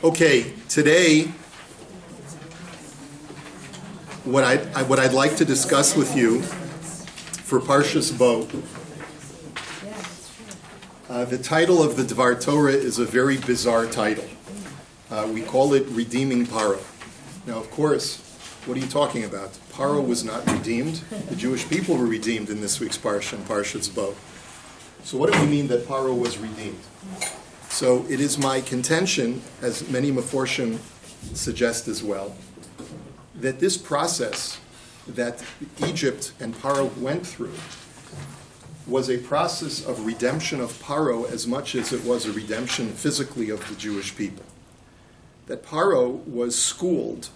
Okay, today, what I'd like to discuss with you for Parshas BO, the title of the Dvar Torah is a very bizarre title. We call it Redeeming Pharaoh. Now, of course, what are you talking about? Pharaoh was not redeemed. The Jewish people were redeemed in this week's Parsha, in Parshas BO. So what do we mean that Pharaoh was redeemed? So it is my contention, as many Meforshim suggest as well, that this process that Egypt and Pharaoh went through was a process of redemption of Pharaoh as much as it was a redemption physically of the Jewish people. That Pharaoh was schooled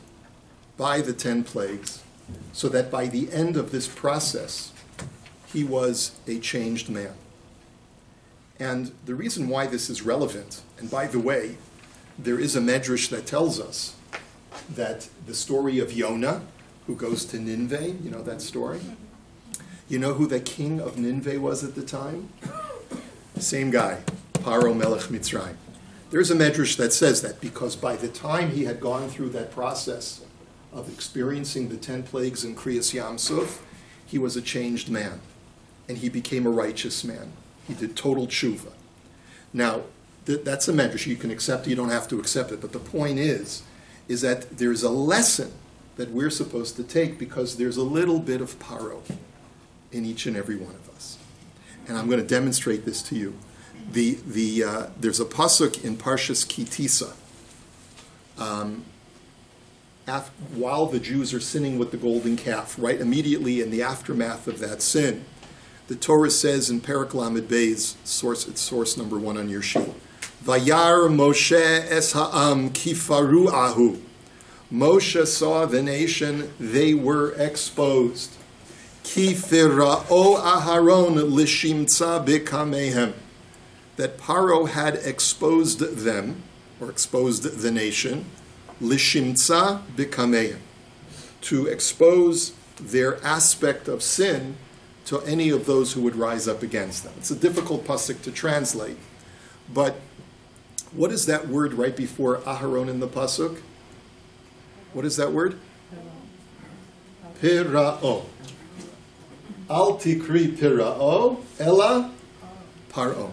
by the 10 plagues so that by the end of this process, he was a changed man. And the reason why this is relevant, and by the way, there is a medrash that tells us that the story of Yonah, who goes to Nineveh, you know that story? You know who the king of Nineveh was at the time? Same guy, Paro Melech Mitzrayim. There's a medrash that says that because by the time he had gone through that process of experiencing the 10 plagues in Kriyas Yamsuf, he was a changed man, and he became a righteous man. He did total tshuva. Now, that's a medrash. You can accept it, you don't have to accept it. But the point is that there's a lesson that we're supposed to take because there's a little bit of Paro in each and every one of us. And I'm going to demonstrate this to you. There's a pasuk in Parshas Kitisa. While the Jews are sinning with the golden calf, right immediately in the aftermath of that sin, the Torah says in Perek Lamed Bey's source, it's source number 1 on your sheet. Vayar Moshe es ha'am kifaru ahu. Moshe saw the nation; they were exposed. Kifirao Aharon lishimtza bikamehem. That Paro had exposed them, or exposed the nation, lishimtza bikamehem, to expose their aspect of sin to any of those who would rise up against them. It's a difficult pasuk to translate, but what is that word right before Aharon in the pasuk? What is that word? Pira'o. Al tikri pira'o, ela paro.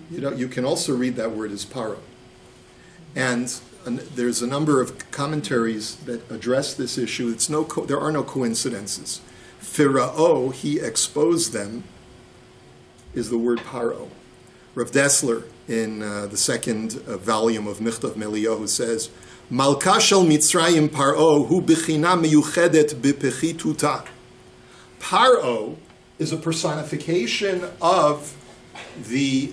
You can also read that word as paro. And there's a number of commentaries that address this issue. There are no coincidences. Pharaoh, he exposed them, is the word paro. Rav Dessler, in the second volume of Michtav Meliyahu, says, Malka shel Mitzrayim Paro hu b'china meyuchedet b'pechituta. Paro is a personification of the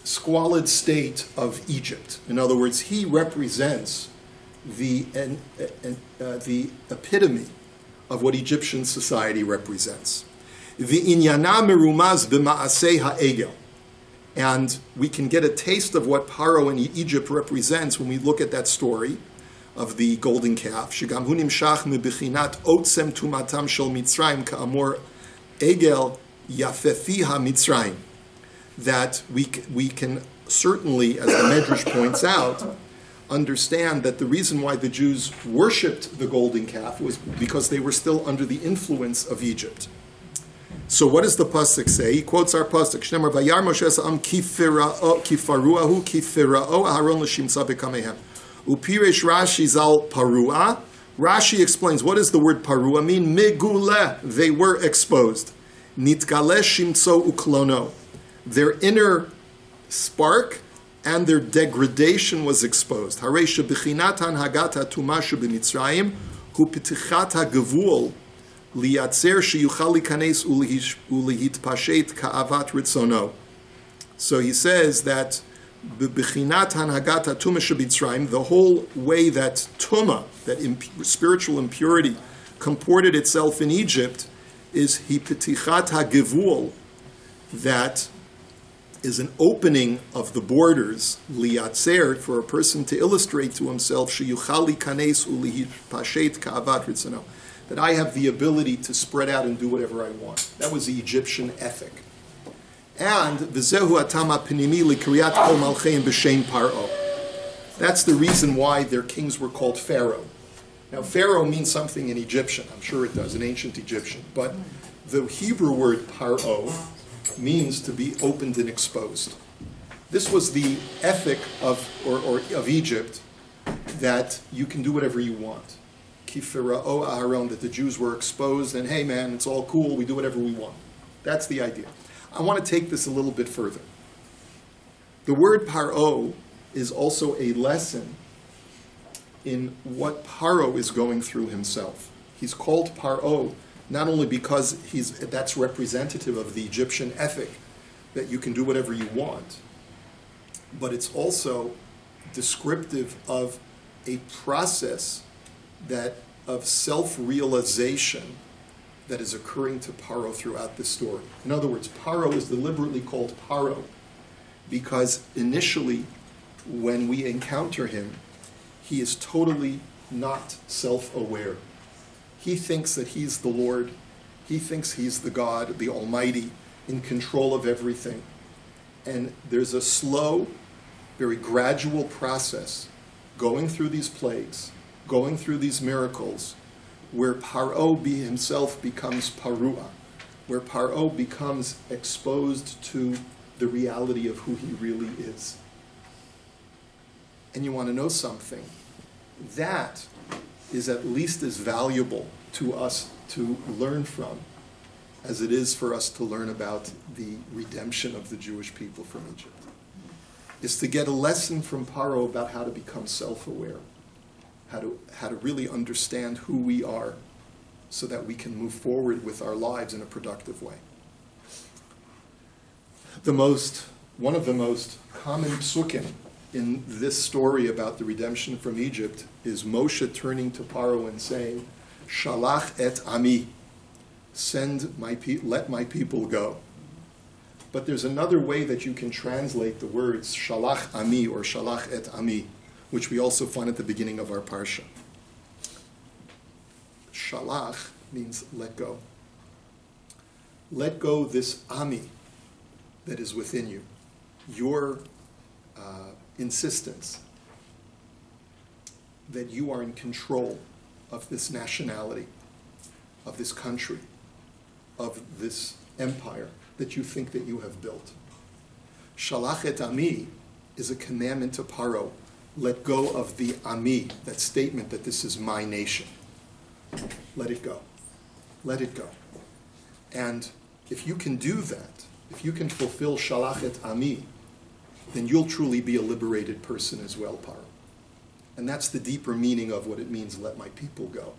squalid state of Egypt. In other words, he represents the epitome of what Egyptian society represents. V'inyana merumaz b'ma'aseh ha'egel. And we can get a taste of what Paro in Egypt represents when we look at that story of the golden calf. Shegam hu nimshach mebichinat otzem tumatam shel Mitzrayim ka'amor egel yafefi ha'Mitzrayim. That we can certainly, as the Medrash points out, understand that the reason why the Jews worshipped the golden calf was because they were still under the influence of Egypt. So what does the pasuk say? He quotes our pasuk, Shnemar vayar Moshe sa'am kifaruahu kifirao aharon l'shimtza b'kamehem. Upiresh Rashi zal parua. Rashi explains, what does the word parua mean? Megule, they were exposed. Nitgale shimtzo uklono. Their inner spark and their degradation was exposed. Haresha b'chinatan hagata tumashu b'mitzrayim hu pitichat hagavul liyatzer sheyuchal likanes ulihitpashet ka'avat ritzono. So he says that b'chinatan hagata tumashu b'mitzrayim, the whole way that tuma, that spiritual impurity, comported itself in Egypt, is hipitichat hagavul, that is an opening of the borders, liyatzer, for a person to illustrate to himself, sheyuchal likanes ulihitpashet ka'avat ritzono, that I have the ability to spread out and do whatever I want. That was the Egyptian ethic. And v'zehu atama pinimi likriyat kol malcheim b'shem paro. That's the reason why their kings were called Pharaoh. Now, Pharaoh means something in Egyptian. I'm sure it does, in ancient Egyptian. But the Hebrew word paro means to be opened and exposed. This was the ethic of Egypt, that you can do whatever you want. Ki Pharaoh Aharon, that the Jews were exposed, and hey man, it's all cool, we do whatever we want. That's the idea. I want to take this a little bit further. The word paro is also a lesson in what Paro is going through himself. He's called Paro not only because that's representative of the Egyptian ethic, that you can do whatever you want, but it's also descriptive of a process of self-realization that is occurring to Paro throughout the story. In other words, Paro is deliberately called Paro because initially, when we encounter him, he is totally not self-aware. He thinks that he's the Lord. He thinks he's the God, the Almighty, in control of everything. And there's a slow, very gradual process going through these plagues, going through these miracles, where Paro himself becomes Parua, where Paro becomes exposed to the reality of who he really is. And you want to know something? That is at least as valuable to us to learn from as it is for us to learn about the redemption of the Jewish people from Egypt. Is to get a lesson from Paro about how to become self-aware, how to really understand who we are so that we can move forward with our lives in a productive way. One of the most common psukim in this story about the redemption from Egypt is Moshe turning to Paro and saying, Shalach et ami, let my people go. But there's another way that you can translate the words Shalach ami or Shalach et ami, which we also find at the beginning of our parsha. Shalach means let go. Let go this ami that is within you, your insistence that you are in control of this nationality, of this country, of this empire that you think that you have built. Shalach et ami is a commandment to Paro. Let go of the ami, that statement that this is my nation. Let it go. Let it go. And if you can do that, if you can fulfill Shalach et ami, then you'll truly be a liberated person as well, Paro. And that's the deeper meaning of what it means, let my people go.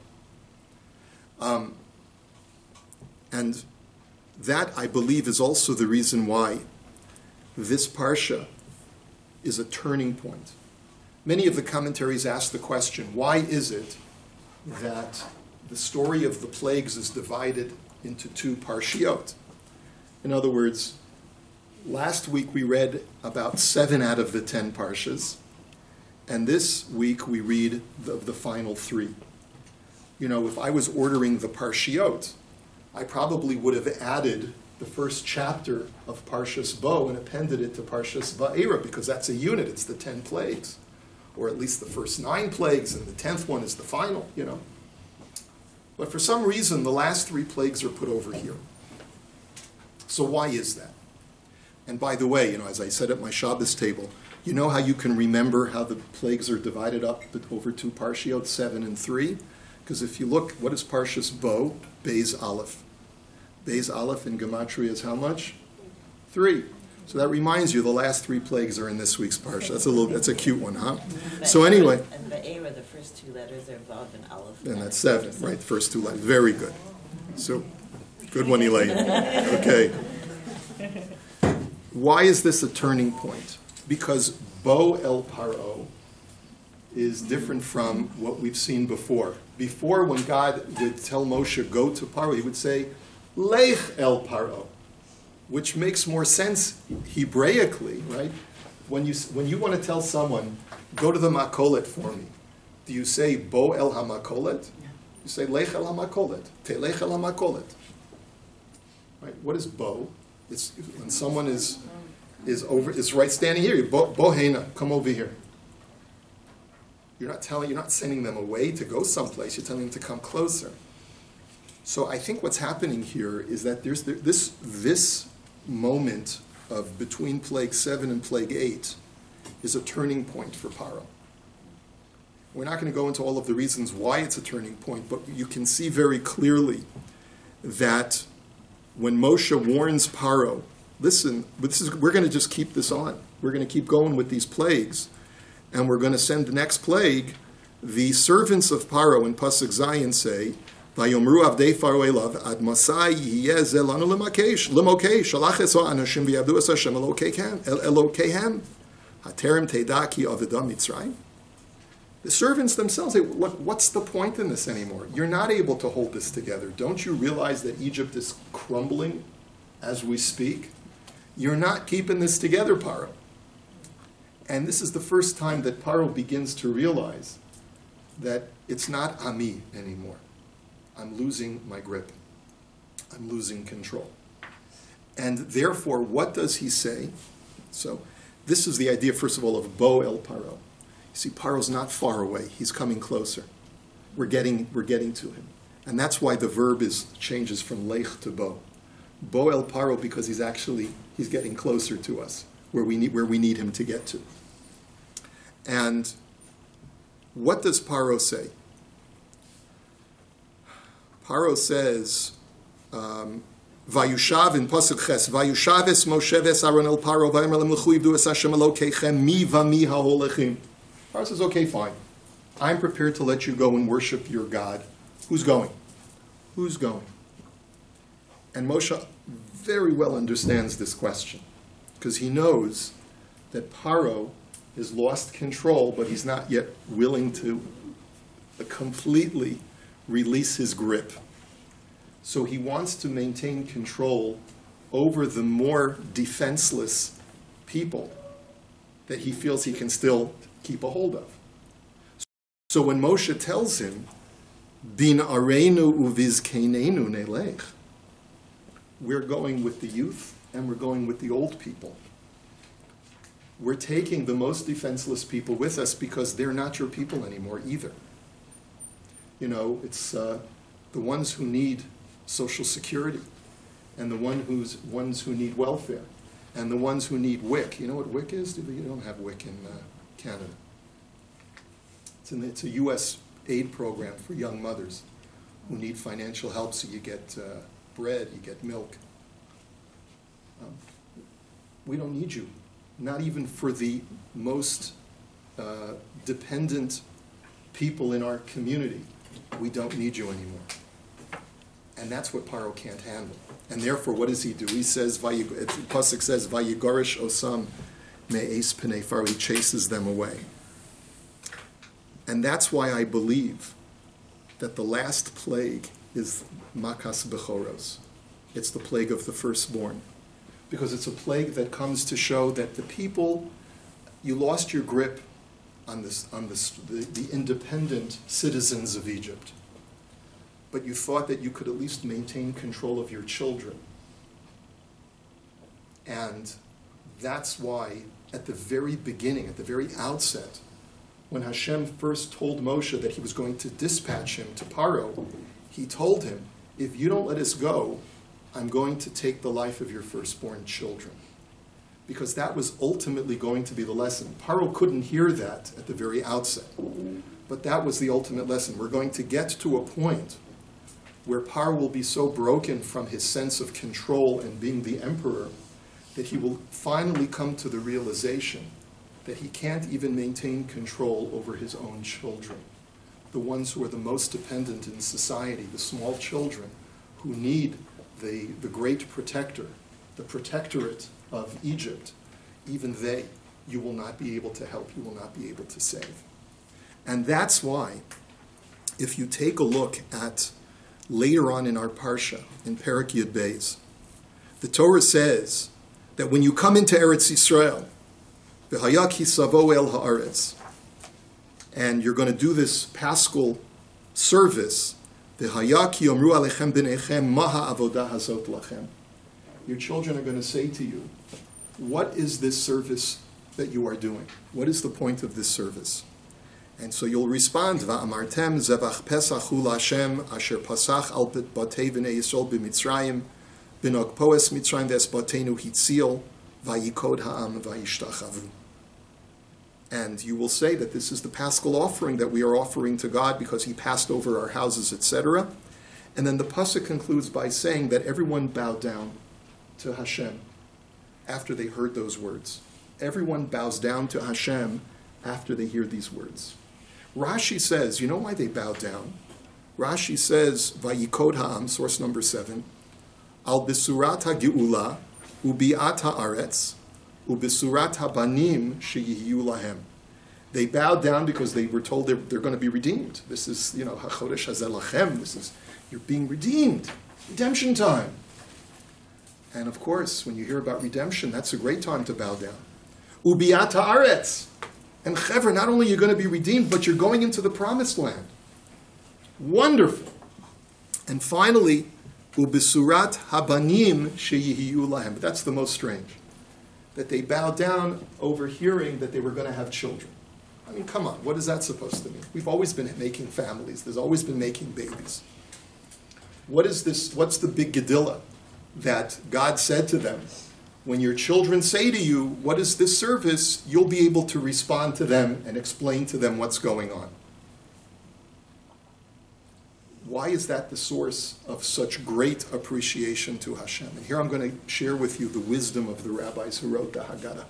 And that, I believe, is also the reason why this parsha is a turning point. Many of the commentaries ask the question, why is it that the story of the plagues is divided into two parshiot? In other words, last week we read about 7 out of the 10 parshas, and this week we read the final 3. You know, if I was ordering the parshiot, I probably would have added the first chapter of Parshas Bo and appended it to Parshas Va'era, because that's a unit, it's the 10 plagues. Or at least the first 9 plagues, and the 10th one is the final, you know. But for some reason, the last 3 plagues are put over here. So why is that? And by the way, you know, as I said at my Shabbos table, you know how you can remember how the plagues are divided up over 2 parshiot, 7 and 3? Because if you look, what is Parshas Bo? Beis Aleph. Beis Aleph in Gematria is how much? 3. So that reminds you the last 3 plagues are in this week's parsha. That's a cute one, huh? So anyway. And Va'era, the first 2 letters are Vav and Aleph. And that's 7, right? The first 2 letters. Very good. So, good one, Elaine. Okay. Why is this a turning point? Because Bo El Paro is different from what we've seen before. Before, when God would tell Moshe, go to Paro, he would say, Lech El Paro, which makes more sense Hebraically, right? When you want to tell someone, go to the Makolet for me, do you say Bo El HaMakolet? You say Lech El HaMakolet, Telech El HaMakolet. Right? What is Bo? It's when someone is standing here. Bo Hena, come over here. You're not sending them away to go someplace. You're telling them to come closer. So I think what's happening here is that there's this moment of between plague 7 and plague 8 is a turning point for Paro. We're not going to go into all of the reasons why it's a turning point, but you can see very clearly that when Moshe warns Paro, listen, we're going to just keep this on. We're going to keep going with these plagues, and we're going to send the next plague. The servants of Paro in Pasuk Zayin say, "Vayomru avdei Pharaoh elav ad masai yeh ze lanu lemokesh shalach eso anashim v'yavdu es Hashem Elokeihem haterem teda ki avedam Mitzrayim." The servants themselves say, what's the point in this anymore? You're not able to hold this together. Don't you realize that Egypt is crumbling as we speak? You're not keeping this together, Paro. And this is the first time that Paro begins to realize that it's not Ami anymore. I'm losing my grip. I'm losing control. And therefore, what does he say? So this is the idea, first of all, of Bo El Paro. You see, Paro's not far away. He's coming closer. We're getting to him. And that's why the verb changes from lech to bo. Bo El Paro, because he's getting closer to us, where we need him to get to. And what does Paro say? Paro says, Vayushav in Pasuk Ches, Vayushav es Moshe ves Aaron el Paro, Vayomer lem l'chu yivdu es Hashem Elokeichem mi v'mi ha'olechim. Paro says, okay, fine. I'm prepared to let you go and worship your God. Who's going? Who's going? And Moshe very well understands this question, because he knows that Paro has lost control, but he's not yet willing to completely release his grip. So he wants to maintain control over the more defenseless people that he feels he can still keep a hold of. So when Moshe tells him, Bin areinu uvizkeinenu nelech, we're going with the youth and we're going with the old people. We're taking the most defenseless people with us because they're not your people anymore either. You know, it's the ones who need Social Security, and the ones who need welfare, and the ones who need WIC. You know what WIC is? You don't have WIC in Canada. It's a U.S. aid program for young mothers who need financial help, so you get bread, you get milk. We don't need you, not even for the most dependent people in our community. We don't need you anymore. And that's what Paro can't handle. And therefore, what does he do? He says, Pasuk says, Vayigorish osam me'es pnei Pharaoh. He chases them away. And that's why I believe that the last plague is Makas Bechoros. It's the plague of the firstborn. Because it's a plague that comes to show that the people, you lost your grip on the independent citizens of Egypt. But you thought that you could at least maintain control of your children. And that's why at the very beginning, at the very outset, when Hashem first told Moshe that he was going to dispatch him to Paro, he told him, if you don't let us go, I'm going to take the life of your firstborn children. Because that was ultimately going to be the lesson. Paro couldn't hear that at the very outset. But that was the ultimate lesson. We're going to get to a point where Paro will be so broken from his sense of control and being the emperor that he will finally come to the realization that he can't even maintain control over his own children, the ones who are the most dependent in society, the small children who need the great protector, the protectorate of Egypt. Even they, you will not be able to help, you will not be able to save. And that's why, if you take a look at later on in our Parsha, in Perek Yud Beis, the Torah says that when you come into Eretz Yisrael, v'haya ki savo el haaretz, and you're going to do this Paschal service, v'haya ki yomru alechem b'nechem maha avodah hazot lachem. Your children are going to say to you, what is this service that you are doing? What is the point of this service? And so you'll respond, Va'amartem zevach pesach hu Hashem asher pasach al batei v'nei Yisrael b'Mitzrayim b'nog poes Mitzrayim v'es batenu hitzil va'yikod ha'am va'yishtachavu. And you will say that this is the paschal offering that we are offering to God because He passed over our houses, etc. And then the pasuk concludes by saying that everyone bowed down to Hashem after they heard those words. Everyone bows down to Hashem after they hear these words. Rashi says, you know why they bowed down? Rashi says, Vayikod ha'am, source number 7, Al bisurat ha'geula, ubi'at ha'aretz, ubisurat ha'banim sheyihiyu lahem. They bowed down because they were told they're going to be redeemed. This is, ha'chodesh hazeh lachem. This is, you're being redeemed. Redemption time. And of course, when you hear about redemption, that's a great time to bow down. Ubi'at ha'aretz. And Chevra, not only are you going to be redeemed, but you're going into the promised land. Wonderful. And finally, ubisurat habanim sheyihiyu lahem. But that's the most strange. That they bowed down overhearing that they were going to have children. I mean, come on, what is that supposed to mean? We've always been making families. There's always been making babies. What is this? What's the big gedillah that God said to them? When your children say to you, what is this service? You'll be able to respond to them and explain to them what's going on. Why is that the source of such great appreciation to Hashem? And here I'm going to share with you the wisdom of the rabbis who wrote the Haggadah.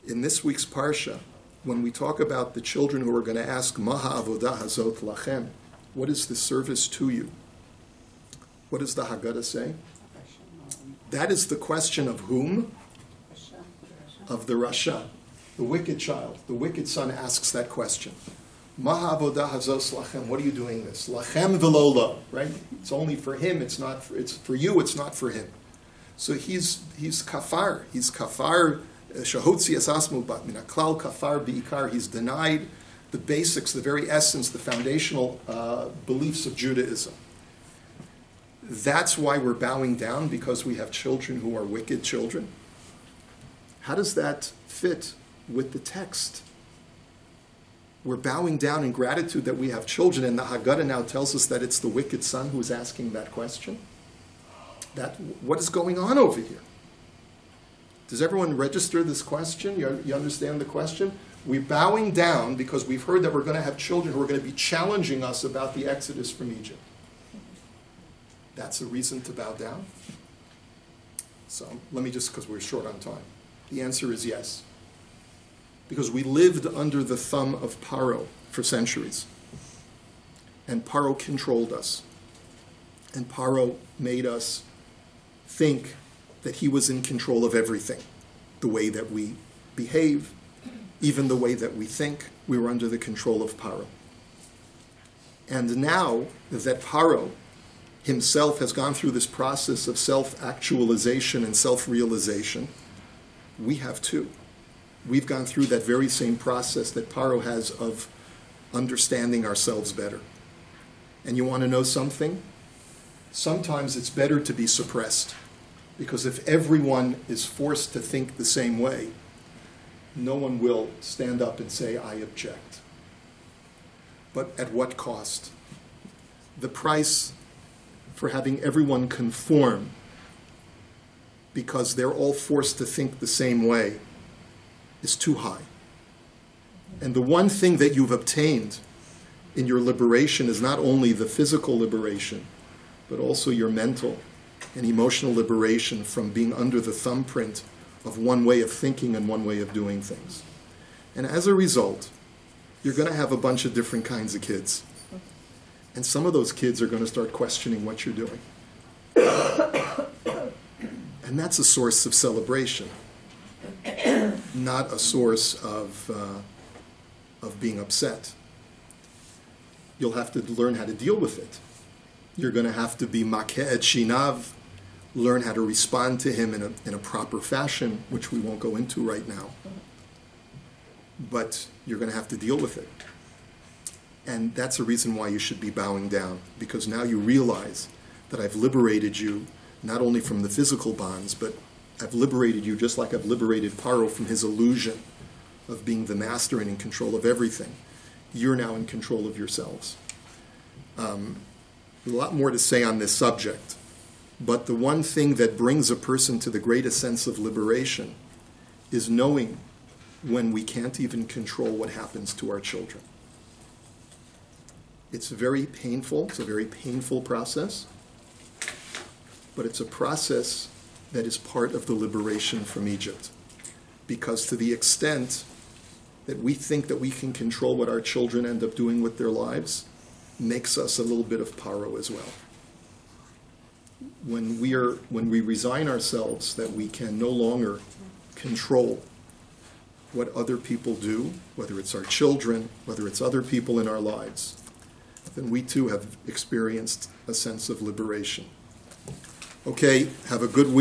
In this week's Parsha, when we talk about the children who are going to ask, Maha avodah hazot lachem, what is the service to you? What does the Haggadah say? That is the question of whom? Of the Rasha, the wicked child. The wicked son asks that question. Maha avodah hazos lachem. What are you doing this? Lachem v'lo, right? It's only for him. It's not. It's for you. It's not for him. So he's kafar. He's kafar. Shahotzi asasmu bat min haklal kafar biikar. He's denied the basics, the very essence, the foundational beliefs of Judaism. That's why we're bowing down, because we have children who are wicked children. How does that fit with the text? We're bowing down in gratitude that we have children, and the Haggadah now tells us that it's the wicked son who is asking that question. What is going on over here? Does everyone register this question? You understand the question? We're bowing down because we've heard that we're going to have children who are going to be challenging us about the Exodus from Egypt. That's a reason to bow down? So let me just, because we're short on time. The answer is yes. Because we lived under the thumb of Paro for centuries. And Paro controlled us. And Paro made us think that he was in control of everything. The way that we behave, even the way that we think, we were under the control of Paro. And now that Paro himself has gone through this process of self-actualization and self-realization, we have too. We've gone through that very same process that Paro has of understanding ourselves better. And you want to know something? Sometimes it's better to be suppressed, because if everyone is forced to think the same way, no one will stand up and say, I object. But at what cost? The price for having everyone conform because they're all forced to think the same way is too high. And the one thing that you've obtained in your liberation is not only the physical liberation, but also your mental and emotional liberation from being under the thumbprint of one way of thinking and one way of doing things. And as a result, you're going to have a bunch of different kinds of kids. And some of those kids are going to start questioning what you're doing. And that's a source of celebration, not a source of being upset. You'll have to learn how to deal with it. You're going to have to be make'ed shinav, learn how to respond to him in a proper fashion, which we won't go into right now. But you're going to have to deal with it. And that's a reason why you should be bowing down, because now you realize that I've liberated you not only from the physical bonds, but I've liberated you just like I've liberated Paro from his illusion of being the master and in control of everything. You're now in control of yourselves. A lot more to say on this subject, but the one thing that brings a person to the greatest sense of liberation is knowing when we can't even control what happens to our children. It's very painful. It's a very painful process, but it's a process that is part of the liberation from Egypt. Because to the extent that we think that we can control what our children end up doing with their lives, makes us a little bit of paro as well. When we resign ourselves that we can no longer control what other people do, whether it's our children, whether it's other people in our lives, then we too have experienced a sense of liberation. Okay, have a good week.